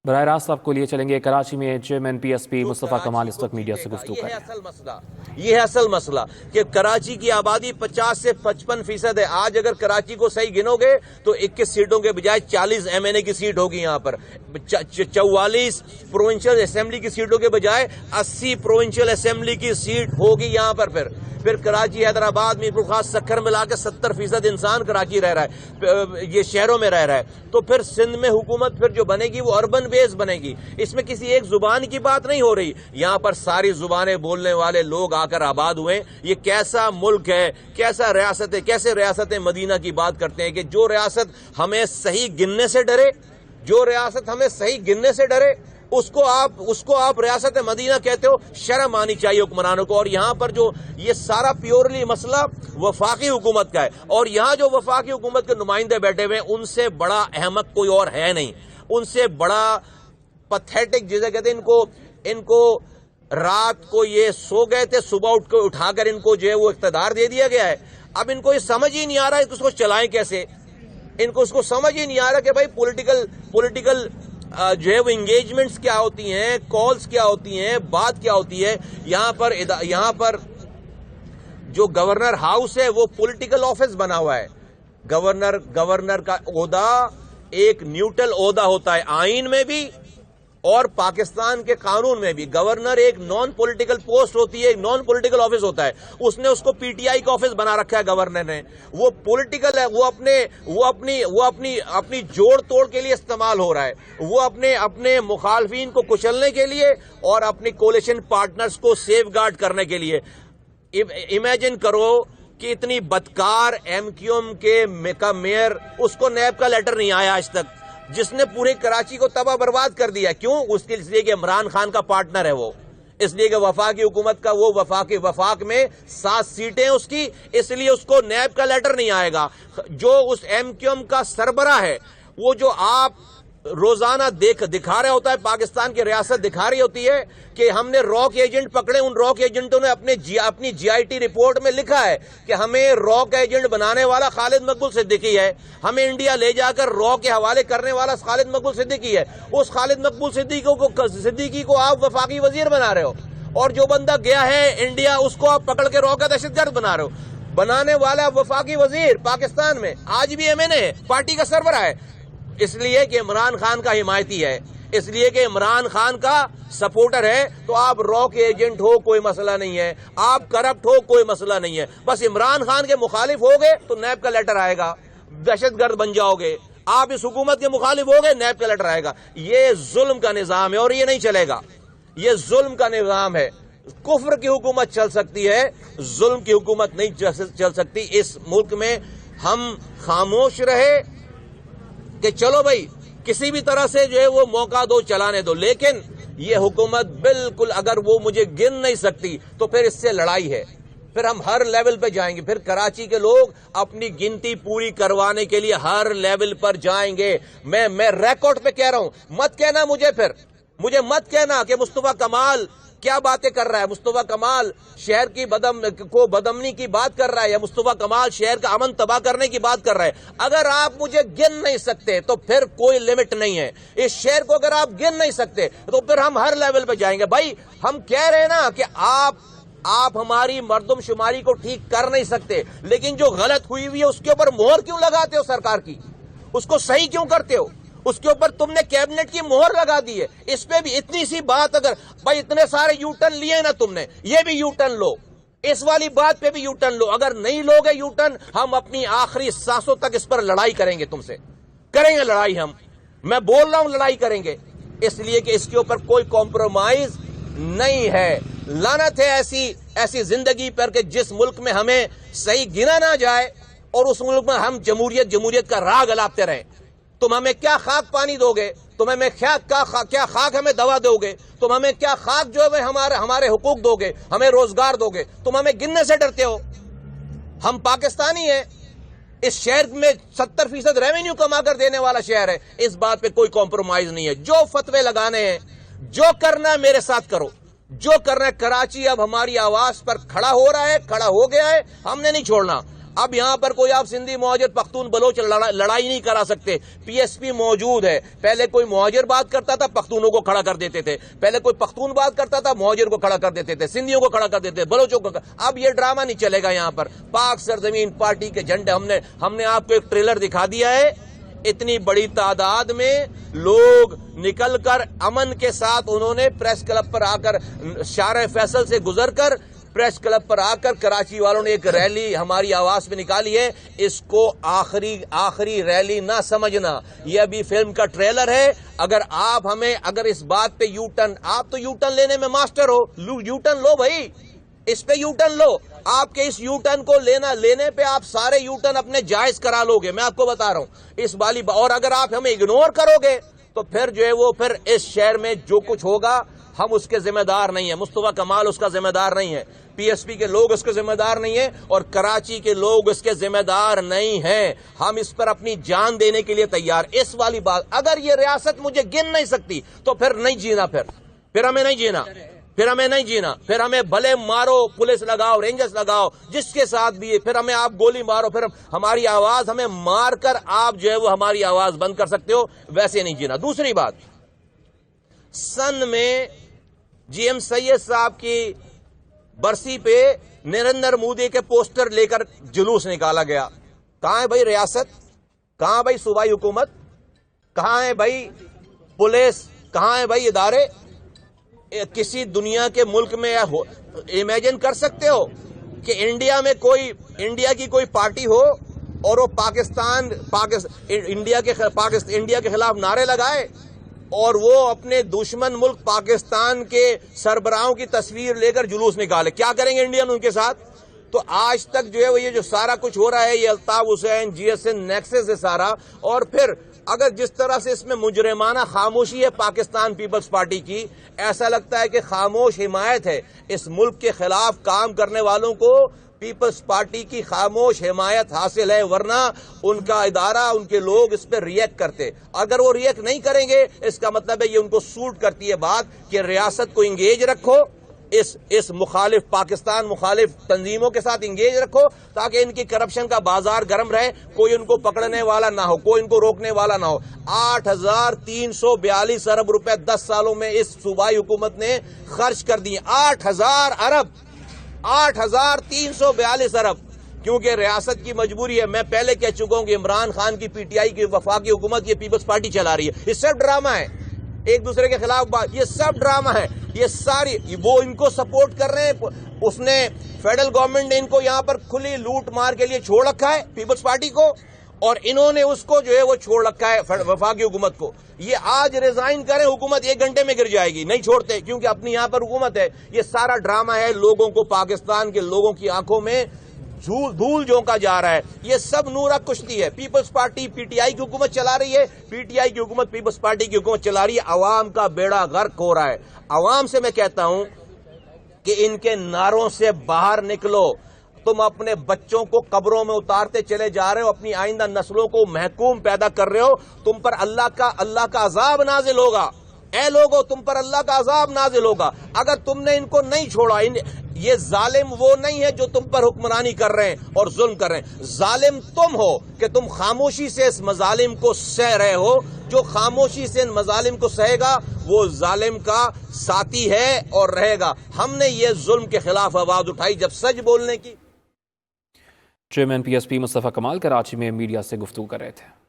براہ راست آپ کو لیے چلیں گے کراچی میں چیئرمین پی ایس پی مصطفیٰ کمال اس وقت میڈیا سے گفتگو کر رہے ہیں۔ یہ ہے اصل مسئلہ کہ کراچی کی آبادی 50 سے 55% ہے۔ آج اگر کراچی کو صحیح گنو گے تو 21 سیٹوں کے بجائے 40 ایم این اے کی سیٹ ہوگی یہاں پر، 44 پروونشل اسمبلی کی سیٹوں کے بجائے 80 پروونشل اسمبلی کی سیٹ ہوگی یہاں پر۔ پھر کراچی، حیدرآباد، میرپور خاص، سکھر ملا کے 70% انسان کراچی رہ رہا ہے، یہ شہروں میں رہ رہا ہے۔ تو پھر سندھ میں حکومت پھر جو بنے گی وہ اربن بیس بنے گی، اس میں کسی ایک زبان کی بات نہیں ہو رہی، یہاں پر ساری زبانیں بولنے والے لوگ آ کر آباد ہوئے۔ یہ کیسا ملک ہے، کیسا ریاست ہے، کیسے ریاست مدینہ کی بات کرتے ہیں کہ جو ریاست ہمیں صحیح گننے سے ڈرے، جو ریاست ہمیں صحیح گننے سے ڈرے اس کو آپ ریاست مدینہ کہتے ہو۔ شرم آنی چاہیے حکمرانوں کو۔ اور یہاں پر جو یہ سارا پیورلی مسئلہ وفاقی حکومت کا ہے، اور یہاں جو وفاقی حکومت کے نمائندے بیٹھے ہوئے ہیں ان سے بڑا احمق کوئی اور ہے نہیں، ان سے بڑا پتھیٹک جسے کہتے ہیں، ان کو رات کو یہ سو گئے تھے، صبح اٹھا کر ان کو جو ہے وہ اقتدار دے دیا گیا ہے۔ اب ان کو یہ سمجھ ہی نہیں آ رہا ہے کہ اس کو چلائیں کیسے، ان کو اس کو سمجھ ہی نہیں آ رہا کہ بھائی پولیٹیکل جو ہے وہ انگیجمنٹس کیا ہوتی ہیں، کالز کیا ہوتی ہیں، بات کیا ہوتی ہے۔ یہاں پر جو گورنر ہاؤس ہے وہ پولیٹیکل آفس بنا ہوا ہے۔ گورنر کا عہدہ ایک نیوٹرل عہدہ ہوتا ہے، آئین میں بھی اور پاکستان کے قانون میں بھی۔ گورنر ایک نان پولیٹیکل پوسٹ ہوتی ہے، ایک نان پولیٹیکل آفس ہوتا ہے۔ اس نے اس کو پی ٹی آئی کا آفس بنا رکھا ہے گورنر نے، وہ پولیٹیکل ہے، وہ اپنی جوڑ توڑ کے لیے استعمال ہو رہا ہے، وہ اپنے مخالفین کو کچلنے کے لیے اور اپنی کولیشن پارٹنرز کو سیف گارڈ کرنے کے لیے۔ امیجن کرو کہ اتنی بدکار ایم کیو ایم کا میئر، اس کو نیب کا لیٹر نہیں آیا آج تک، جس نے پورے کراچی کو تباہ برباد کر دیا۔ کیوں؟ اس لیے کہ عمران خان کا پارٹنر ہے وہ، اس لیے کہ وفاقی حکومت کا وہ وفاق میں 7 سیٹیں اس کی، اس لیے اس کو نیب کا لیٹر نہیں آئے گا۔ جو اس ایم کیو ایم کا سربراہ ہے، وہ جو آپ روزانہ دکھا رہا ہوتا ہے، پاکستان کی ریاست دکھا رہی ہوتی ہے کہ ہم نے راک ایجنٹ پکڑے، ان راک ایجنٹوں نے اپنی جی آئی ٹی رپورٹ میں لکھا ہے کہ ہمیں راک ایجنٹ بنانے والا خالد مقبول صدیقی ہے، ہمیں انڈیا لے جا کر را کے حوالے کرنے والا خالد مقبول صدیقی ہے۔ اس خالد مقبول صدیقی کو آپ وفاقی وزیر بنا رہے ہو، اور جو بندہ گیا ہے انڈیا اس کو آپ پکڑ کے را کا دہشت گرد بنا رہے ہو۔ بنانے والا وفاقی وزیر پاکستان میں آج بھی ایم این اے پارٹی کا سربراہ ہے، اس لیے کہ عمران خان کا حمایتی ہے، اس لیے کہ عمران خان کا سپورٹر ہے۔ تو آپ را کے ایجنٹ ہو کوئی مسئلہ نہیں ہے، آپ کرپٹ ہو کوئی مسئلہ نہیں ہے، بس عمران خان کے مخالف ہو گئے تو نیب کا لیٹر آئے گا، دہشت گرد بن جاؤ گے۔ آپ اس حکومت کے مخالف ہو گئے، نیب کا لیٹر آئے گا۔ یہ ظلم کا نظام ہے اور یہ نہیں چلے گا، یہ ظلم کا نظام ہے۔ کفر کی حکومت چل سکتی ہے، ظلم کی حکومت نہیں چل سکتی۔ اس ملک میں ہم خاموش رہے کہ چلو بھائی کسی بھی طرح سے جو ہے وہ موقع دو، چلانے دو، لیکن یہ حکومت بالکل اگر وہ مجھے گن نہیں سکتی تو پھر اس سے لڑائی ہے، پھر ہم ہر لیول پہ جائیں گے، پھر کراچی کے لوگ اپنی گنتی پوری کروانے کے لیے ہر لیول پر جائیں گے۔ میں ریکارڈ پہ کہہ رہا ہوں، مت کہنا مجھے مت کہنا کہ مصطفیٰ کمال کیا باتیں کر رہا ہے، مصطفیٰ کمال شہر کی بدامنی کی بات کر رہا ہے، یا مصطفیٰ کمال شہر کا امن تباہ کرنے کی بات کر رہا ہے۔ اگر آپ مجھے گن نہیں سکتے تو پھر کوئی لمٹ نہیں ہے، اس شہر کو اگر آپ گن نہیں سکتے تو پھر ہم ہر لیول پہ جائیں گے۔ بھائی ہم کہہ رہے ہیں نا کہ آپ ہماری مردم شماری کو ٹھیک کر نہیں سکتے، لیکن جو غلط ہوئی ہوئی ہے اس کے اوپر مہر کیوں لگاتے ہو سرکار کی، اس کو صحیح کیوں کرتے ہو؟ اس کے اوپر تم نے کیبنٹ کی مہر لگا دی ہے، اس پہ بھی اتنی سی بات، اگر بھائی اتنے سارے یو ٹرن لیے نا تم نے، یہ بھی یو ٹرن لو، اس والی بات پہ بھی یو ٹرن لو۔ اگر نہیں لوگے یو ٹرن، ہم اپنی آخری سانسوں تک اس پر لڑائی کریں گے، تم سے کریں گے لڑائی، میں بول رہا ہوں لڑائی کریں گے، اس لیے کہ اس کے اوپر کوئی کمپرومائز نہیں ہے۔ لعنت ہے ایسی زندگی پر کہ جس ملک میں ہمیں صحیح گنا نہ جائے اور اس ملک میں ہم جمہوریت کا راگ الاپتے رہیں۔ تم ہمیں کیا خاک پانی دو گے، تم ہمیں کیا خاک ہمیں دوا دو گے، تم ہمیں کیا خاک جو ہے ہمارے حقوق دو گے، ہمیں روزگار دو گے، تم ہمیں گننے سے ڈرتے ہو۔ ہم پاکستانی ہیں، اس شہر میں 70% ریونیو کما کر دینے والا شہر ہے، اس بات پہ کوئی کمپرومائز نہیں ہے۔ جو فتوے لگانے ہیں، جو کرنا ہے میرے ساتھ کرو، جو کرنا ہے۔ کراچی اب ہماری آواز پر کھڑا ہو رہا ہے، کھڑا ہو گیا ہے، ہم نے نہیں چھوڑنا۔ اب یہاں پر کوئی آپ سندھی مہاجر پختون بلوچ لڑائی نہیں کرا سکتے. پی ایس پی موجود ہے. پہلے کوئی مہاجر بات کرتا تھا پختونوں کو کھڑا کر دیتے تھے, پہلے کوئی پختون بات کرتا تھا مہاجر کو کھڑا کر دیتے تھے, سندھیوں کو کھڑا کر دیتے تھے, بلوچوں کو. اب یہ ڈرامہ نہیں چلے گا یہاں پر. پاک سرزمین پارٹی کے جھنڈے ہم نے آپ کو ایک ٹریلر دکھا دیا ہے. اتنی بڑی تعداد میں لوگ نکل کر امن کے ساتھ انہوں نے پریس کلب پر آ کر شارع فیصل سے گزر کر پریس کلب پر آ کر کراچی والوں نے ایک ریلی ہماری آواز پہ نکالی ہے. اس کو آخری ریلی نہ سمجھنا, یہ ابھی فلم کا ٹریلر ہے. اگر اس بات پہ یو ٹرن, آپ تو یو ٹرن لینے میں ماسٹر ہو, یو ٹرن لو بھائی, اس پہ یو ٹرن لو. آپ کے اس یو ٹرن کو لینے پہ آپ سارے یو ٹرن اپنے جائز کرا لو گے, میں آپ کو بتا رہا ہوں اس والی. اور اگر آپ ہمیں اگنور کرو گے تو پھر جو ہے وہ پھر اس شہر میں جو کچھ ہوگا ہم اس کے ذمہ دار نہیں ہیں. مصطفیٰ کمال اس کا ذمہ دار نہیں ہے, پی ایس پی کے لوگ اس کے ذمہ دار نہیں ہیں, اور کراچی کے لوگ اس کے ذمہ دار نہیں ہیں. ہم اس پر اپنی جان دینے کے لیے تیار. اس والی بات, اگر یہ ریاست مجھے گن نہیں سکتی تو پھر نہیں جینا, پھر ہمیں نہیں جینا, پھر ہمیں بھلے مارو, پولیس لگاؤ, رینجرز لگاؤ, جس کے ساتھ بھی, پھر ہمیں آپ گولی مارو, پھر ہماری آواز ہمیں مار کر آپ جو ہے وہ ہماری آواز بند کر سکتے ہو, ویسے نہیں جینا. دوسری بات, سن میں جی ایم سید صاحب کی برسی پہ نریندر مودی کے پوسٹر لے کر جلوس نکالا گیا. کہاں ہے بھائی ریاست, کہاں بھائی صوبائی حکومت, کہاں ہے بھائی پولیس, کہاں ہے بھائی ادارے؟ کسی دنیا کے ملک میں امیجن کر سکتے ہو کہ انڈیا کی کوئی پارٹی ہو اور وہ انڈیا کے خلاف نعرے لگائے اور وہ اپنے دشمن ملک پاکستان کے سربراہوں کی تصویر لے کر جلوس نکالے؟ کیا کریں گے انڈین ان کے ساتھ؟ تو آج تک جو ہے وہ یہ جو سارا کچھ ہو رہا ہے, یہ الطاف حسین, جی ایس این نیکسس ہے سارا. اور پھر اگر جس طرح سے اس میں مجرمانہ خاموشی ہے پاکستان پیپلز پارٹی کی, ایسا لگتا ہے کہ خاموش حمایت ہے. اس ملک کے خلاف کام کرنے والوں کو پیپلز پارٹی کی خاموش حمایت حاصل ہے, ورنہ ان کا ادارہ, ان کے لوگ اس پہ ریئیکٹ کرتے. اگر وہ ریئیکٹ نہیں کریں گے اس کا مطلب ہے یہ ان کو سوٹ کرتی ہے بات کہ ریاست کو انگیج رکھو, اس مخالف پاکستان مخالف تنظیموں کے ساتھ انگیج رکھو تاکہ ان کی کرپشن کا بازار گرم رہے, کوئی ان کو پکڑنے والا نہ ہو, کوئی ان کو روکنے والا نہ ہو. 8,342 ارب روپے 10 سالوں میں اس صوبائی حکومت نے خرچ کر دیے. 8,342 ارب, کیونکہ ریاست کی مجبوری ہے. میں پہلے کہہ چکا ہوں کہ عمران خان کی پی ٹی آئی کی وفاقی حکومت یہ پیپلز پارٹی چلا رہی ہے. یہ سب ڈرامہ ہے, ایک دوسرے کے خلاف بات, یہ سب ڈرامہ ہے. یہ ساری وہ ان کو سپورٹ کر رہے ہیں. اس نے فیڈرل گورنمنٹ نے ان کو یہاں پر کھلی لوٹ مار کے لیے چھوڑ رکھا ہے پیپلز پارٹی کو, اور انہوں نے اس کو جو ہے وہ چھوڑ رکھا ہے وفاقی حکومت کو. یہ آج ریزائن کریں, حکومت 1 گھنٹے میں گر جائے گی. نہیں چھوڑتے کیونکہ اپنی یہاں پر حکومت ہے. یہ سارا ڈرامہ ہے, لوگوں کو, پاکستان کے لوگوں کی آنکھوں میں دھول جھونکا جا رہا ہے. یہ سب نورا کشتی ہے. Peoples Party PTI کی حکومت چلا رہی ہے, پی ٹی آئی کی حکومت پیپلز پارٹی کی حکومت چلا رہی ہے. عوام کا بیڑا غرق ہو رہا ہے. عوام سے میں کہتا ہوں کہ ان کے نعروں سے باہر نکلو. تم اپنے بچوں کو قبروں میں اتارتے چلے جا رہے ہو, اپنی آئندہ نسلوں کو محکوم پیدا کر رہے ہو. تم پر اللہ کا عذاب نازل ہوگا. اے لوگو, تم پر اللہ کا عذاب نازل ہوگا اگر تم نے ان کو نہیں چھوڑا. یہ ظالم وہ نہیں ہے جو تم پر حکمرانی کر رہے ہیں اور ظلم کر رہے ہیں. ظالم تم ہو کہ تم خاموشی سے اس مظالم کو سہ رہے ہو. جو خاموشی سے ان مظالم کو سہے گا وہ ظالم کا ساتھی ہے اور رہے گا. ہم نے یہ ظلم کے خلاف آواز اٹھائی جب سچ بولنے کی. چیئرمین پی ایس پی مصطفیٰ کمال کراچی میں میڈیا سے گفتگو کر رہے تھے.